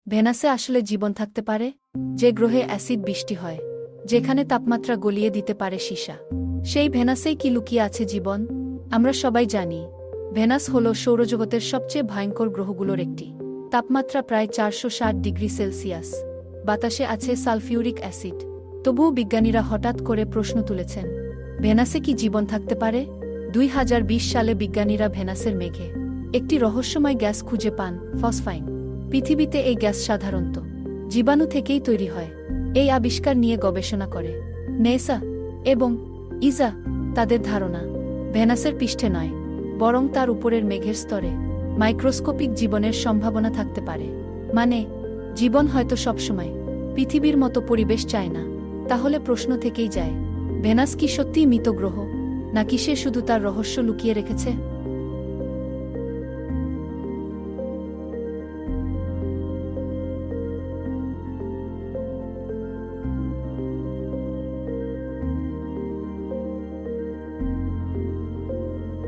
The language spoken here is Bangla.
ভেনাসে আসলে জীবন থাকতে পারে, যে গ্রহে অ্যাসিড বৃষ্টি হয়, যেখানে তাপমাত্রা গলিয়ে দিতে পারে সীসা। সেই ভেনাসেই কি লুকিয়ে আছে জীবন? আমরা সবাই জানি, ভেনাস হল সৌরজগতের সবচেয়ে ভয়ঙ্কর গ্রহগুলোর একটি। তাপমাত্রা প্রায় 460 ডিগ্রি সেলসিয়াস। বাতাসে আছে সালফিউরিক অ্যাসিড। তবুও বিজ্ঞানীরা হঠাৎ করে প্রশ্ন তুলেছেন, ভেনাসে কি জীবন থাকতে পারে? 2020 সালে বিজ্ঞানীরা ভেনাসের মেঘে একটি রহস্যময় গ্যাস খুঁজে পান, ফসফাইন। পৃথিবীতে এই গ্যাস সাধারণত জীবাণু থেকেই তৈরি হয়। এই আবিষ্কার নিয়ে গবেষণা করে নেসা এবং ইসা। তাদের ধারণা, ভেনাসের পৃষ্ঠে নয়, বরং তার উপরের মেঘের স্তরে মাইক্রোস্কোপিক জীবনের সম্ভাবনা থাকতে পারে। মানে, জীবন হয়তো সবসময় পৃথিবীর মতো পরিবেশ চায় না। তাহলে প্রশ্ন থেকেই যায়, ভেনাস কি সত্যিই মৃত গ্রহ, নাকি সে শুধু তার রহস্য লুকিয়ে রেখেছে?